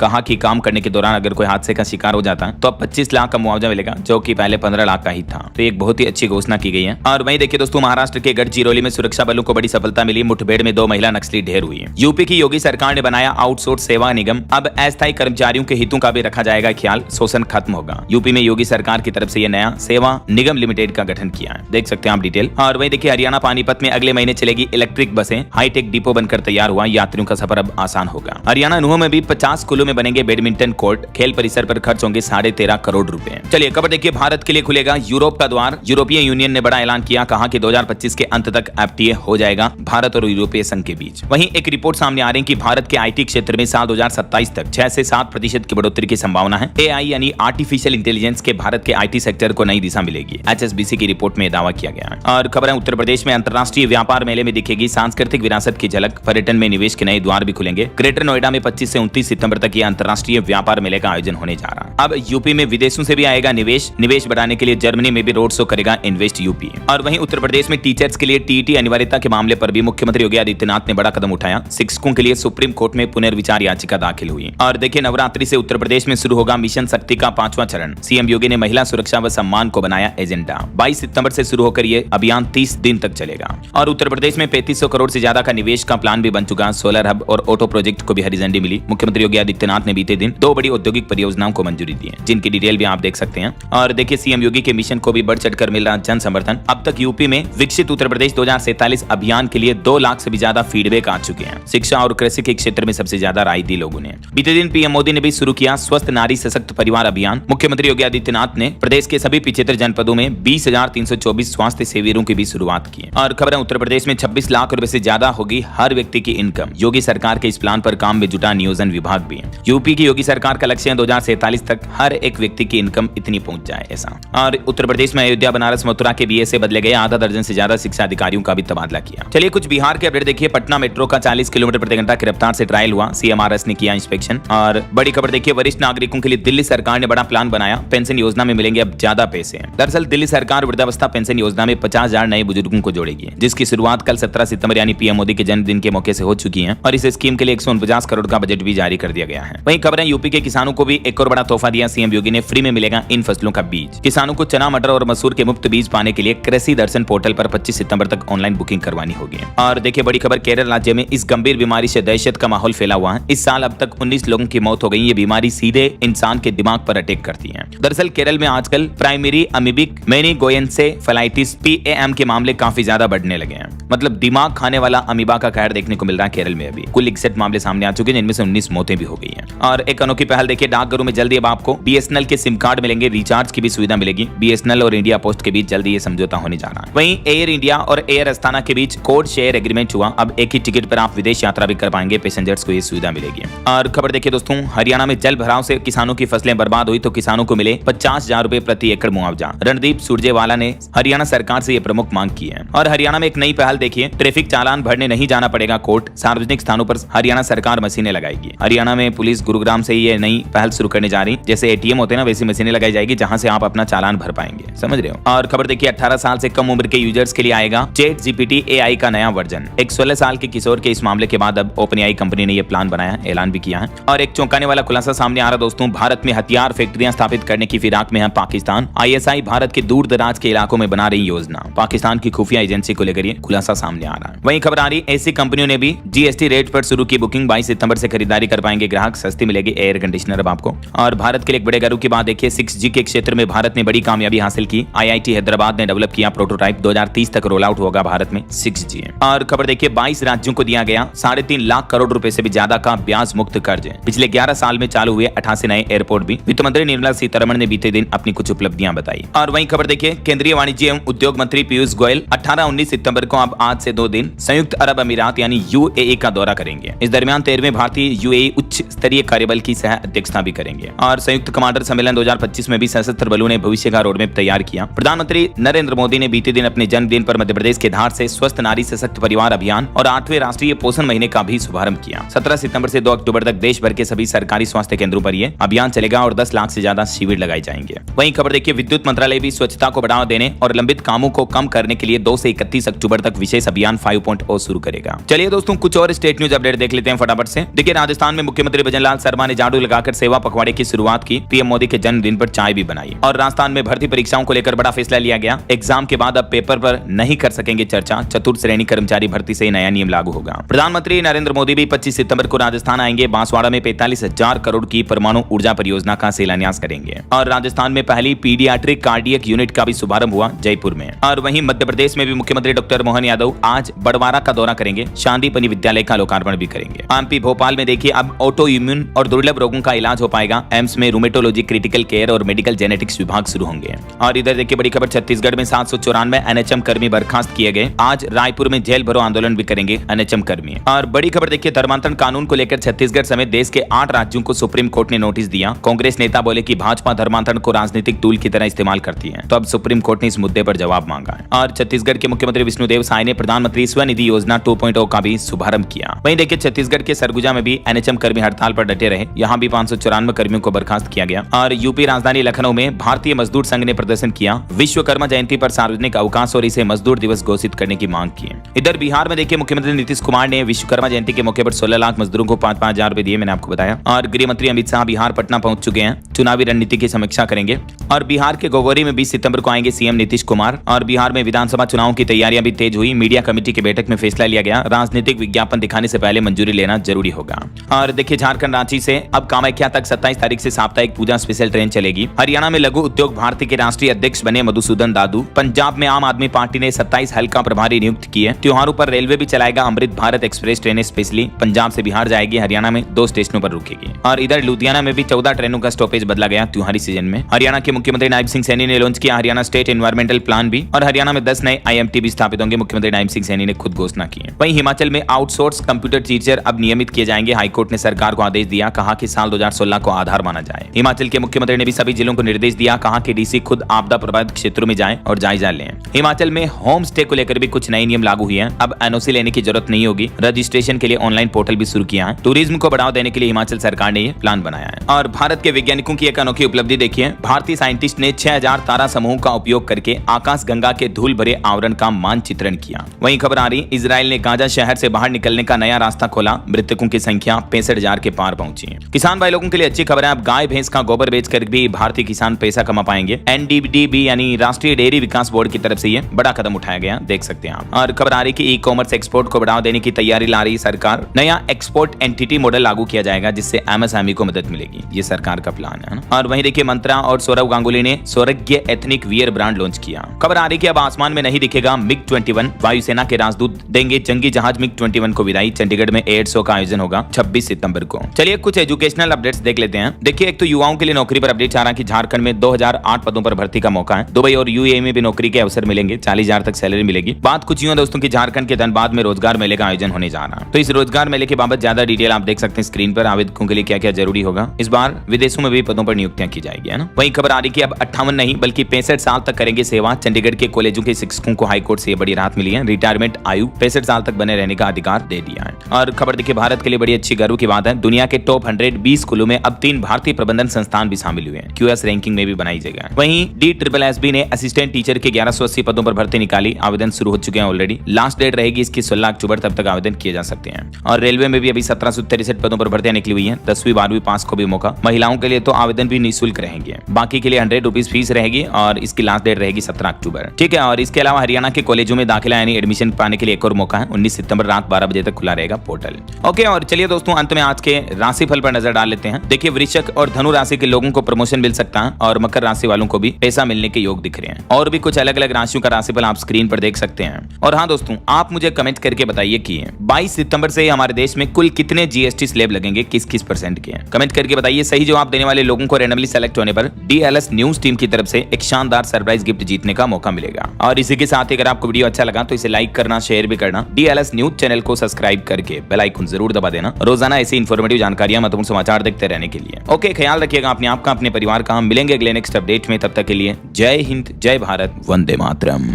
कहा कि काम करने के दौरान अगर कोई हादसे का शिकार हो जाता तो अब 25 लाख का मुआवजा मिलेगा, जो कि पहले 15 लाख का ही था। तो एक बहुत ही अच्छी घोषणा की गई है। और वहीं देखिए दोस्तों महाराष्ट्र के गढ़चिरौली में सुरक्षा बलों को बड़ी सफलता मिली, मुठभेड़ में 2 महिला नक्सली ढेर हुई। यूपी की योगी सरकार ने बनाया आउटसोर्स सेवा निगम, अब अस्थायी कर्मचारियों के हितों का भी रखा जाएगा ख्याल, शोषण खत्म होगा। यूपी में योगी सरकार की तरफ से यह नया सेवा निगम लिमिटेड का गठन किया है, देख सकते हैं आप डिटेल। और वहीं देखिए हरियाणा पानीपत में अगले महीने चलेगी इलेक्ट्रिक बसें, हाईटेक डिपो बनकर तैयार हुआ, यात्रियों का सफर अब आसान होगा। हरियाणा नूह में भी 50 स्कूलों में बनेंगे बैडमिंटन कोर्ट, खेल परिसर पर खर्च होंगे 13.5 करोड़ रुपए। चलिए खबर देखिए भारत के लिए खुलेगा यूरोप का द्वार, यूरोपीय यूनियन ने बड़ा ऐलान किया, कहा कि 2025 के अंत तक एफटीए हो जाएगा भारत और यूरोपीय संघ के बीच। वहीं एक रिपोर्ट सामने आ रही है कि भारत के आईटी क्षेत्र में साल 2027 तक 6 से 7% की बढ़ोतरी की संभावना है। एआई यानी आर्टिफिशियल इंटेलिजेंस के भारत के आईटी सेक्टर को नई दिशा मिलेगी, एचएसबीसी की रिपोर्ट में दावा किया गया है। और खबर है उत्तर प्रदेश में अंतर्राष्ट्रीय व्यापार मेले में दिखेगी सांस्कृतिक विरासत की झलक, पर्यटन में निवेश के नए द्वार भी खुलेंगे। ग्रेटर नोएडा में 25 से 29 सितंबर तक यह अंतर्राष्ट्रीय व्यापार मेले का आयोजन होने जा रहा है। अब यूपी में विदेशों से भी आएगा निवेश बढ़ाने के लिए जर्मनी में भी रोड शो करेगा इन्वेस्ट यूपी। और वहीं उत्तर प्रदेश में टीचर्स के लिए टीईटी अनिवार्यता के मामले पर भी मुख्यमंत्री योगी आदित्यनाथ ने बड़ा कदम उठाया, शिक्षकों के लिए सुप्रीम कोर्ट में पुनर्विचार याचिका दाखिल हुई। और देखिए नवरात्रि से उत्तर प्रदेश में शुरू होगा मिशन शक्ति का 5वां चरण, सीएम योगी ने महिला सुरक्षा व सम्मान को बनाया एजेंडा। 22 सितंबर से शुरू होकर ये अभियान 30 दिन तक चलेगा। और उत्तर प्रदेश में 3500 करोड़ से ज्यादा का निवेश का प्लान भी बन चुका, सोलर हब और ऑटो प्रोजेक्ट को भी हरी झंडी मिली। मुख्यमंत्री योगी आदित्यनाथ ने बीते दिन 2 बड़ी औद्योगिक परियोजनाओं को मंजूरी दी है, जिनकी डिटेल भी आप देख सकते हैं। और देखिए सीएम योगी के मिशन को भी बढ़ चढ़कर मिल रहा जन समर्थन। अब तक यूपी में विकसित उत्तर प्रदेश 2047 अभियान के लिए 2 लाख से भी ज्यादा फीडबैक आ चुके हैं। शिक्षा और कृषि के क्षेत्र में सबसे ज्यादा राय दी लोगों ने। बीते दिन पीएम मोदी ने भी शुरू किया स्वस्थ नारी सशक्त परिवार अभियान। मुख्यमंत्री योगी आदित्यनाथ ने प्रदेश के सभी 75 जनपदों में 20,324 स्वास्थ्य शिविरों की भी शुरुआत की। और खबर है उत्तर प्रदेश में 26 लाख रुपए से ज्यादा होगी हर व्यक्ति की इनकम। योगी सरकार के इस प्लान पर काम में जुटा नियोजन विभाग भी। यूपी की योगी सरकार का लक्ष्य है 2047 तक हर एक व्यक्ति की इनकम इतनी पहुंच जाए ऐसा। और उत्तर प्रदेश में अयोध्या, बनारस, मथुरा के बीए से बदले गए आधा दर्जन से ज्यादा शिक्षा अधिकारियों का भी तबादला किया। चलिए कुछ बिहार के अपडेट देखिए। पटना मेट्रो का 40 किलोमीटर प्रति घंटा की रफ्तार से ट्रायल हुआ, सीएमआरएस ने किया इंस्पेक्शन। और बड़ी खबर देखिए वरिष्ठ नागरिकों के लिए दिल्ली सरकार ने बड़ा प्लान बनाया, पेंशन योजना में मिलेंगे अब ज्यादा पैसे। दरअसल दिल्ली सरकार वृद्धावस्था पेंशन योजना में 50,000 नए बुजुर्गों को जोड़ेगी, जिसकी शुरुआत कल 17 सितंबर यानी पीएम मोदी के जन्मदिन के मौके से हो चुकी है। और इस स्कीम के लिए 149 करोड़ का बजट भी जारी कर दिया गया है। वहीं खबर है यूपी के किसानों को भी एक और बड़ा तोहफा दिया, सीएम योगी ने फ्री में मिलेगा इन फसलों का बीज। किसानों को चना, मटर और मसूर के मुफ्त बीज पाने के लिए कृषि दर्शन पोर्टल पर 25 सितंबर तक ऑनलाइन बुकिंग करवानी होगी। और देखिए बड़ी खबर, केरल राज्य में इस गंभीर बीमारी से दहशत का माहौल फैला हुआ है। इस साल अब तक 19 लोगों की मौत हो गई। ये बीमारी सीधे इंसान के दिमाग पर अटैक करती है। दरअसल केरल में आजकल प्राइमरी अमीबिक मेनिंगोएन्सेफेलाइटिस PAM के मामले काफी ज्यादा बढ़ने लगे हैं। मतलब दिमाग खाने वाला अमीबा का कहर देखने को मिल रहा है केरल में। अभी कुल 61 मामले सामने आ चुके हैं, जिनमें से 19 मौतें भी हो गई हैं। और एक अनोखी पहल देखिए, डाकघरों में जल्दी अब आपको BSNL के सिम कार्ड मिलेंगे, रिचार्ज की भी सुविधा मिलेगी। BSNL और इंडिया पोस्ट के बीच जल्दी ये समझौता होने जा रहा है। वहीं एयर इंडिया और एयर अस्ताना के बीच कोड शेयर एग्रीमेंट हुआ। अब एक ही टिकट पर आप विदेश यात्रा भी कर पाएंगे, पैसेंजर्स को ये सुविधा मिलेगी। और खबर देखिए दोस्तों, हरियाणा में जल भराव से किसानों की फसलें बर्बाद हुई तो किसानों को मिले 50,000 रुपए प्रति एकड़ मुआवजा। रणदीप सुरजेवाला ने हरियाणा सरकार से ये प्रमुख मांग की है। और हरियाणा में एक नई पहल देखिए, ट्रैफिक चालान भरने नहीं जाना पड़ेगा कोर्ट, सार्वजनिक स्थानों पर हरियाणा सरकार मशीनें लगाएगी। हरियाणा में पुलिस गुरुग्राम से ये नई पहल शुरू करने जा रही, जैसे ATM होते हैं ना, वैसी मशीनें लगाई जाएगी जहां से आप अपना चालान भर पाएंगे, समझ रहे हो। और खबर देखिए, 18 साल से कम उम्र के यूजर्स के लिए आएगा ChatGPT AI का नया वर्जन। एक 16 साल के किशोर के इस मामले के बाद अब OpenAI कंपनी ने यह प्लान बनाया, ऐलान भी किया है। और एक चौंकाने वाला खुलासा सामने आ रहा दोस्तों, भारत में हथियार फैक्ट्रियां स्थापित करने की फिराक में है पाकिस्तान। ISI भारत के दूर दराज के इलाकों में बना रही योजना। पाकिस्तान की खुफिया एजेंसी को लेकर ये खुलासा सामने आ रहा है। वहीं खबर आ रही, ऐसी कंपनियों ने भी GST रेट पर शुरू की बुकिंग। 22 सितंबर से खरीदारी कर पाएंगे ग्राहक, सस्ती मिलेगी एयर कंडीशनर अब आपको। और भारत के लिए एक बड़े गर्व की बात देखिए, 6G के क्षेत्र में भारत ने बड़ी कामयाबी हासिल की। IIT हैदराबाद ने डेवलप किया प्रोटोटाइप, 2030 तक रोल आउट होगा भारत में 6G। और खबर देखिए, 22 राज्यों को दिया गया 3.5 लाख करोड़ रुपए से भी ज्यादा का ब्याज मुक्त कर्ज। पिछले 11 साल में चालू हुए 88 नए एयरपोर्ट भी। वित्त मंत्री निर्मला सीतारमण ने बीते दिन अपनी कुछ उपलब्धियां बताई। और वहीं खबर देखिए, केंद्रीय वाणिज्य एवं उद्योग मंत्री पीयूष गोयल 18-19 सितंबर को अब आज से 2 दिन संयुक्त अरब अमीरात यानी UAE का दौरा करेंगे। इस दरमियान 13वें भारतीय UAE उच्च स्तरीय कार्यबल की सह अध्यक्षता भी करेंगे। और संयुक्त कमांडर सम्मेलन 2025 में भी सशस्त्र बलों ने भविष्य का रोडमैप तैयार किया। प्रधानमंत्री नरेंद्र मोदी ने बीते दिन अपने जन्मदिन पर मध्य प्रदेश के धार से स्वस्थ नारी सशक्त परिवार अभियान और 8वें राष्ट्रीय पोषण महीने का भी शुभारंभ किया। 17 सितंबर से 2 अक्टूबर तक देश भर के सभी सरकारी स्वास्थ्य केंद्रों पर यह अभियान चलेगा और 10 लाख से ज्यादा शिविर लगाए जाएंगे। वहीं खबर देखिए, विद्युत मंत्रालय भी स्वच्छता को बढ़ावा देने और लंबित कामों को कम करने के लिए 2 से 31 अक्टूबर तक विशेष अभियान 5.0 शुरू करेगा। चलिए दोस्तों, कुछ और स्टेट न्यूज अपडेट देख लेते हैं फटाफट से। देखिए, राजस्थान में मुख्यमंत्री भजनलाल शर्मा ने झाड़ू लगाकर सेवा पखवाड़े की शुरुआत की। पीएम मोदी के जन्मदिन पर चाय भी बनाई। और राजस्थान में भर्ती परीक्षाओं को लेकर बड़ा फैसला लिया गया। एग्जाम के बाद अब पेपर पर नहीं कर सकेंगे चर्चा। चतुर्थ श्रेणी कर्मचारी भर्ती से नया नियम लागू होगा। प्रधानमंत्री नरेंद्र मोदी भी 25 सितंबर को राजस्थान आएंगे। बांसवाड़ा में 45,000 करोड़ की परमाणु ऊर्जा परियोजना का शिलान्यास करेंगे। और राजस्थान में पहली पीडियाट्रिक कार्डियक यूनिट का भी शुभारंभ हुआ जयपुर में। और वहीं मध्य प्रदेश में भी मुख्यमंत्री डॉक्टर मोहन यादव आज बड़वारा का दौरा करेंगे। शांतिपनी विद्यालय का लोकार्पण भी करेंगे। एमपी भोपाल में देखिए, अब ऑटो इम्यून और दुर्लभ रोगों का इलाज हो पाएगा। एम्स में रूमेटोलॉजी, क्रिटिकल केयर और मेडिकल जेनेटिक्स विभाग शुरू होंगे। और इधर देखिए, बड़ी खबर, छत्तीसगढ़ में 794 एनएचएम कर्मी बर्खास्त किए गए। आज रायपुर में जेल भरो आंदोलन भी करेंगे एनएचएम कर्मी। और बड़ी खबर देखिए, धर्मांतरण कानून को लेकर छत्तीसगढ़ समेत देश के 8 राज्यों को सुप्रीम कोर्ट ने नोटिस दिया। कांग्रेस नेता बोले कि भाजपा धर्मांतरण को राजनीतिक टूल की तरह इस्तेमाल करती है, तो अब सुप्रीम कोर्ट ने इस मुद्दे पर जवाब मांगा है। और छत्तीसगढ़ के मुख्यमंत्री विष्णुदेव साय ने प्रधानमंत्री स्वनिधि योजना 2.0 का भी शुभारंभ किया। वहीं देखिए, छत्तीसगढ़ के सरगुजा में भी एनएचएम कर्मी हड़ताल पर डटे रहे। यहाँ भी 594 कर्मियों को बर्खास्त किया गया। और यूपी राजधानी लखनऊ में भारतीय मजदूर संघ ने प्रदर्शन किया। विश्वकर्मा जयंती पर सार्वजनिक अवकाश और इसे मजदूर दिवस घोषित करने की मांग की। इधर बिहार में देखिए, मुख्यमंत्री नीतीश कुमार ने विश्वकर्मा जयंती के मौके पर 16 लाख मजदूरों को 5-5 हजार रुपए दिए, मैंने आपको बताया। और गृह मंत्री अमित शाह बिहार पटना पहुंच चुके हैं। चुनावी रणनीति की समीक्षा करेंगे। और बिहार के गोगोरी में 20 सितंबर को आएंगे सीएम नीतीश कुमार। और बिहार में विधानसभा चुनाव की तैयारियां भी तेज हुई। मीडिया कमेटी की बैठक में फैसला लिया गया, राजनीतिक विज्ञापन दिखाने से पहले मंजूरी लेना जरूरी होगा। और देखिए, झारखंड रांची से अब कामाख्या तक 27 तारीख से साप्ताहिक पूजा स्पेशल ट्रेन चलेगी। हरियाणा में लघु उद्योग भारती के राष्ट्रीय अध्यक्ष बने मधुसूदन दादू। पंजाब में आम आदमी पार्टी ने 27 हल्का प्रभारी नियुक्त किए। त्योहारों पर रेलवे भी चलाएगा अमृत भारत एक्सप्रेस ट्रेनें स्पेशली। पंजाब से बिहार जाएगी, हरियाणा में 2 स्टेशनों पर रुकेगी। और इधर लुधियाना में भी 14 ट्रेनों का स्टॉपेज बदला गया त्योहारी सीजन में। हरियाणा के मुख्यमंत्री नायब सिंह सैनी ने लॉन्च किया हरियाणा स्टेट एनवायरमेंटल प्लान भी। और हरियाणा में 10 नए IMT भी स्थापित होंगे, मुख्यमंत्री नायब सिंह सैनी ने खुद घोषणा की है। वहीं हिमाचल में आउटसोर्स कंप्यूटर टीचर अब नियमित किए जाएंगे। हाईकोर्ट ने सरकार को आदेश दिया, कहा कि साल 2016 को आधार माना जाए। हिमाचल के मुख्यमंत्री ने भी सभी जिलों को निर्देश दिया, कहा कि डीसी खुद आपदा प्रभावित क्षेत्रों में जाएं और जायजा लें। हिमाचल में होम स्टे को लेकर भी कुछ नए नियम लागू हुए हैं। अब NOC लेने की जरूरत नहीं होगी। रजिस्ट्रेशन के लिए ऑनलाइन पोर्टल भी शुरू किया है। टूरिज्म को बढ़ावा देने के लिए हिमाचल सरकार ने ये प्लान बनाया है। और भारत के वैज्ञानिकों की एक अनोखी उपलब्धि देखिए, भारतीय साइंटिस्ट ने 6000 तारा समूह का उपयोग करके आकाश गंगा के धूल भरे आवरण का मानचित्रण किया। वहीं खबर आ रही, इजराइल ने गाजा शहर से बाहर निकलने का नया रास्ता खोला। मृतकों की संख्या 65,000 के पार पहुंची। किसान भाई लोगों के लिए अच्छी खबर है, अब गाय भैंस का गोबर बेचकर भी भारतीय किसान पैसा कमा पाएंगे। NDDB यानी राष्ट्रीय डेयरी विकास बोर्ड की तरफ से ये बड़ा कदम उठाया गया, देख सकते हैं आप। और खबर आ रही कि ई-कॉमर्स एक्सपोर्ट को बढ़ावा देने की तैयारी ला रही सरकार। नया एक्सपोर्ट एंटिटी मॉडल लागू किया जाएगा, जिससे MSME को मदद मिलेगी। ये सरकार का प्लान है। और वहीं देखिए, मंत्रा और सौरव गांगुली ने स्वराज्य एथनिक वियर ब्रांड लॉन्च किया। खबर आ रही कि अब आसमान में नहीं दिखेगा MiG-21। वायुसेना के राजदूत देंगे जंगी जहाज MiG-21 को विदाई। चंडीगढ़ में एयर शो का आयोजन होगा 26 सितंबर को। चलिए कुछ एजुकेशनल अपडेट्स देख लेते हैं। देखिए, एक तो युवाओं के लिए नौकरी पर अपडेट आ रहा है कि झारखंड में 2008 पदों पर भर्ती का मौका है। दुबई और UAE में भी नौकरी के अवसर मिलेंगे। 40,000 तक सैलरी मिलेगी। बात कुछ यूं दोस्तों की झारखंड के धनबाद में रोजगार मेले का आयोजन होने जा रहा है। तो इस रोजगार मेले के बाबत ज्यादा डिटेल आप देख सकते हैं स्क्रीन पर। आवेदकों के लिए क्या क्या जरूरी होगा। इस बार विदेशों में भी पदों पर नियुक्तियां की जाएगी, है ना। वहीं खबर आ रही कि अब 58 नहीं बल्कि 65 साल तक करेंगे सेवा। चंडीगढ़ के कॉलेजों के शिक्षकों को हाईकोर्ट से बड़ी राहत मिली है। रिटायरमेंट आयु 65 साल तक बने रहने का अधिकार दे दिया है। और खबर देखिए, भारत के लिए बड़ी अच्छी गर्व की बात है। दुनिया के टॉप 120 स्कूलों में अब 3 भारतीय प्रबंधन संस्थान भी शामिल हुए हैं। QS रैंकिंग में भी बनाई जगह है। वहीं DSSB ने असिस्टेंट टीचर के 1180 पदों पर भर्ती निकाली। आवेदन शुरू हो चुके हैं ऑलरेडी। लास्ट डेट रहेगी इसकी 16 अक्टूबर, तब तक आवेदन किए जा सकते हैं। और रेलवे में भी अभी 1763 पदों पर भर्तियां निकली हुई है। 10वीं 12वीं पास को भी मौका। महिलाओं के लिए तो आवेदन भी निःशुल्क रहेंगे। बाकी के लिए 100 रुपीज फीस रहेगी और इसकी लास्ट डेट रहेगी 17 अक्टूबर। ठीक है। और इसके अलावा हरियाणा के कॉलेजों में दाखिला यानी एडमिशन पाने के लिए एक और मौका है। 19 सितंबर रात 12 बजे तक खुला रहेगा पोर्टल। ओके। और चलिए दोस्तों, अंत में आज के राशिफल पर नजर डाल लेते हैं। देखिए, वृश्चिक और धनु राशि के लोगों को प्रमोशन मिल सकता है और मकर राशि वालों को भी पैसा मिलने के योग दिख रहे हैं। और भी कुछ अलग अलग राशियों का राशिफल आप स्क्रीन पर देख सकते हैं। और हाँ दोस्तों, आप मुझे कमेंट करके बताइए कि 22 सितंबर से हमारे देश में कुल कितने GST स्लैब लगेंगे, किस किस % के। कमेंट करके बताइए। सही जवाब देने वाले लोगों को रैंडमली सेलेक्ट होने पर DLS न्यूज टीम की तरफ से एक शानदार सरप्राइज गिफ्ट जीतने का मौका मिलेगा। और इसी के साथ ही अगर आपको वीडियो अच्छा लगा तो इसे लाइक करना, शेयर भी करना, DLS न्यूज चैनल को सब्सक्राइब करके बेल आइकन जरूर दबा देना रोजाना ऐसी इन्फॉर्मेटिव जानकारियां, महत्वपूर्ण समाचार देखते रहने के लिए। ओके, ख्याल रखिएगा अपने आप का, अपने परिवार का। हम मिलेंगे अगले नेक्स्ट अपडेट में, तब तक के लिए जय हिंद, जय भारत, वंदे मातरम।